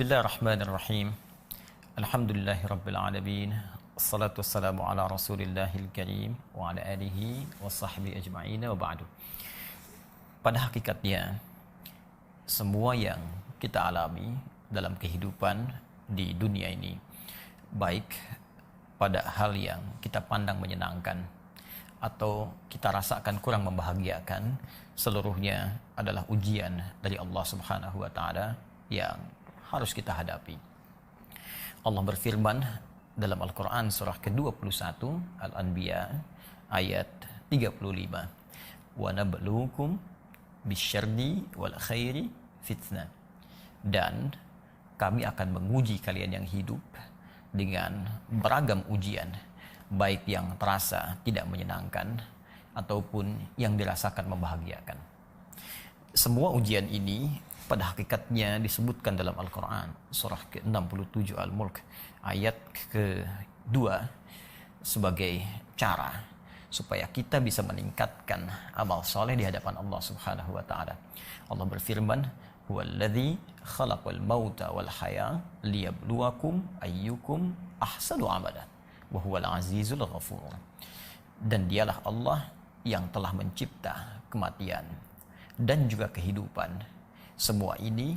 Bismillahirrahmanirrahim. Alhamdulillahirabbil alamin. Wassalatu wassalamu ala Rasulillahil karim wa ala alihi wa sahbihi ajma'in wa ba'du. Pada hakikatnya semua yang kita alami dalam kehidupan di dunia ini, baik pada hal yang kita pandang menyenangkan atau kita rasakan kurang membahagiakan, seluruhnya adalah ujian dari Allah Subhanahu wa taala yang harus kita hadapi. Allah berfirman dalam Al-Quran surah ke-21 Al-Anbiya ayat 35, wa nabluukum bisyarri wal khairi fitnah, dan kami akan menguji kalian yang hidup dengan beragam ujian, baik yang terasa tidak menyenangkan ataupun yang dirasakan membahagiakan. Semua ujian ini pada hakikatnya disebutkan dalam Al-Quran surah ke-67 Al-Mulk ayat ke-2 sebagai cara supaya kita bisa meningkatkan amal soleh di hadapan Allah Subhanahu wa taala. Allah berfirman, "Huwallazi khalaqal mauta wal haya liyabluwakum ayyukum ahsanu amala wa huwal azizul ghafur." Dan dialah Allah yang telah mencipta kematian dan juga kehidupan. Semua ini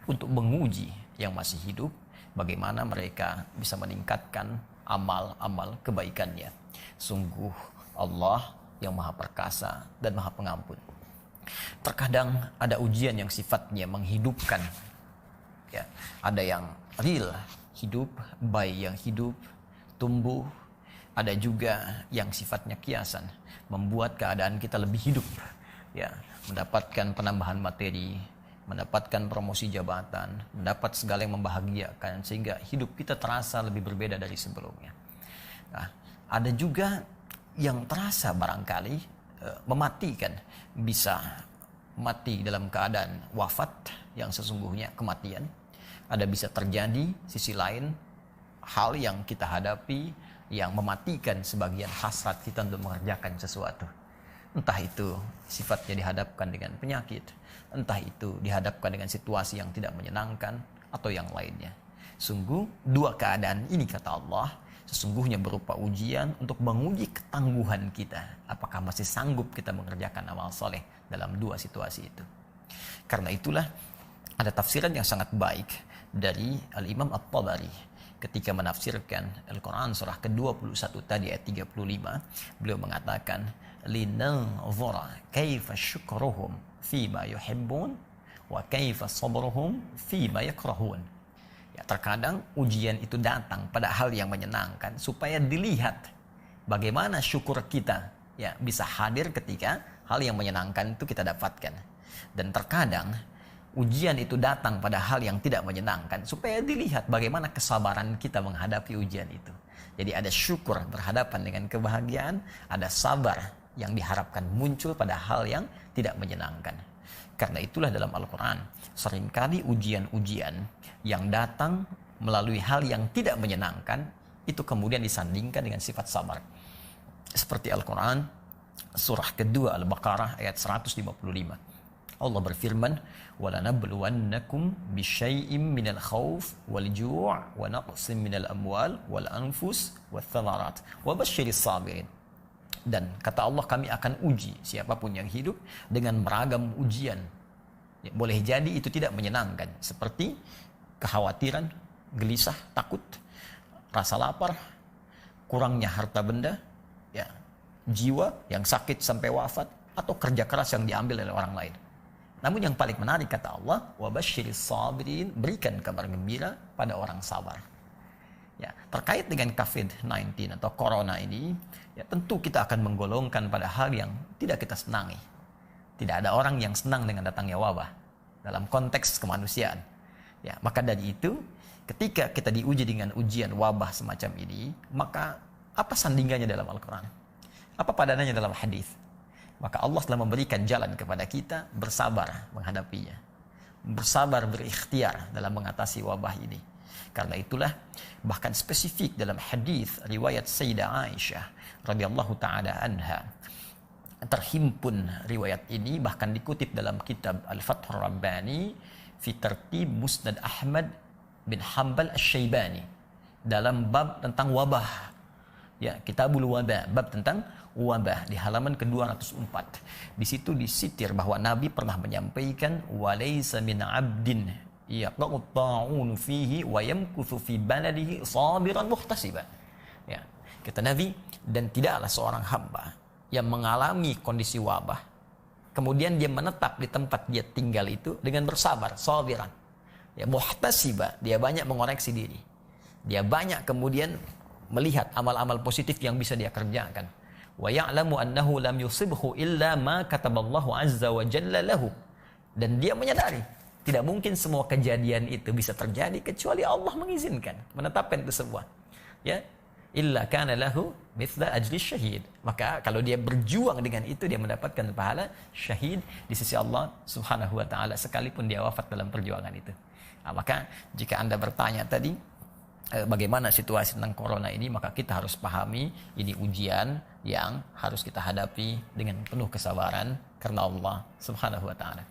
untuk menguji yang masih hidup bagaimana mereka bisa meningkatkan amal-amal kebaikannya. Sungguh Allah yang Maha Perkasa dan Maha Pengampun. Terkadang ada ujian yang sifatnya menghidupkan. Ya, ada yang real, hidup, bayi yang hidup, tumbuh. Ada juga yang sifatnya kiasan, membuat keadaan kita lebih hidup. Ya, mendapatkan penambahan materi, mendapatkan promosi jabatan, mendapat segala yang membahagiakan sehingga hidup kita terasa lebih berbeda dari sebelumnya. Nah, ada juga yang terasa barangkali mematikan, bisa mati dalam keadaan wafat yang sesungguhnya kematian. Ada bisa terjadi sisi lain hal yang kita hadapi yang mematikan sebagian hasrat kita untuk mengerjakan sesuatu. Entah itu sifatnya dihadapkan dengan penyakit, entah itu dihadapkan dengan situasi yang tidak menyenangkan, atau yang lainnya. Sungguh dua keadaan ini, kata Allah, sesungguhnya berupa ujian untuk menguji ketangguhan kita. Apakah masih sanggup kita mengerjakan amal soleh dalam dua situasi itu. Karena itulah ada tafsiran yang sangat baik dari Al-Imam At-Tabari ketika menafsirkan Al-Quran surah ke-21 tadi ayat 35. Beliau mengatakan, linanzura kaifa syukruhum fima yuhibbun wa kaifa sabruhum fima yakrahun. Ya, terkadang ujian itu datang pada hal yang menyenangkan supaya dilihat bagaimana syukur kita ya bisa hadir ketika hal yang menyenangkan itu kita dapatkan. Dan terkadang ujian itu datang pada hal yang tidak menyenangkan supaya dilihat bagaimana kesabaran kita menghadapi ujian itu. Jadi ada syukur berhadapan dengan kebahagiaan, ada sabar yang diharapkan muncul pada hal yang tidak menyenangkan. Karena itulah dalam Al-Quran seringkali ujian-ujian yang datang melalui hal yang tidak menyenangkan itu kemudian disandingkan dengan sifat sabar. Seperti Al-Quran surah kedua Al-Baqarah ayat 155. Allah berfirman, وَلَنَبْلُوَنَّكُمْ بِشَيْءٍ مِنَ الْخَوْفِ وَالْجُوعِ وَنَقْصٍ مِنَ الْأَمْوَالِ وَالْأَنْفُسِ وَالثَّمَرَاتِ وَبَشِّرِ الصَّابِرِينَ. Dan kata Allah, kami akan uji siapapun yang hidup dengan beragam ujian. Ya, boleh jadi itu tidak menyenangkan, seperti kekhawatiran, gelisah, takut, rasa lapar, kurangnya harta benda, ya, jiwa yang sakit sampai wafat, atau kerja keras yang diambil oleh orang lain. Namun yang paling menarik kata Allah, wabasyiris sabirin, berikan kabar gembira pada orang sabar. Ya, terkait dengan COVID-19 atau corona ini, ya tentu kita akan menggolongkan pada hal yang tidak kita senangi. Tidak ada orang yang senang dengan datangnya wabah dalam konteks kemanusiaan. Ya, maka dari itu, ketika kita diuji dengan ujian wabah semacam ini, maka apa sandingannya dalam Al-Quran? Apa padanannya dalam hadis? Maka Allah telah memberikan jalan kepada kita bersabar menghadapinya. Bersabar berikhtiar dalam mengatasi wabah ini. Karena itulah bahkan spesifik dalam hadis riwayat Sayyidah Aisyah radhiyallahu taala anha terhimpun riwayat ini, bahkan dikutip dalam kitab Al-Fathur Rabbani fi Tartib Musnad Ahmad bin Hanbal Asy-Syaibani dalam bab tentang wabah. Ya, Kitabul Wabah, bab tentang wabah di halaman ke-204. Di situ disitir bahwa Nabi pernah menyampaikan walaysa min 'abdin yaqa'u ta'un fihi wa yamkuthu fi baladihi sabiran muhtasiban. Ya, kata Nabi, dan tidaklah seorang hamba yang mengalami kondisi wabah kemudian dia menetap di tempat dia tinggal itu dengan bersabar, sabiran. Ya, muhtasiba, dia banyak mengoreksi diri. Dia banyak kemudian melihat amal-amal positif yang bisa dia kerjakan. Wa ya'lamu annahu lam yusibhu illa ma kataballahu azza wa jalla lahu. Dan dia menyadari tidak mungkin semua kejadian itu bisa terjadi kecuali Allah mengizinkan, menetapkan itu semua. Ya, illa kana lahu mithla ajli syahid. Maka kalau dia berjuang dengan itu, dia mendapatkan pahala syahid di sisi Allah Subhanahu wa taala sekalipun dia wafat dalam perjuangan itu. Nah, maka jika Anda bertanya tadi bagaimana situasi tentang corona ini, maka kita harus pahami ini ujian yang harus kita hadapi dengan penuh kesabaran karena Allah Subhanahu wa taala.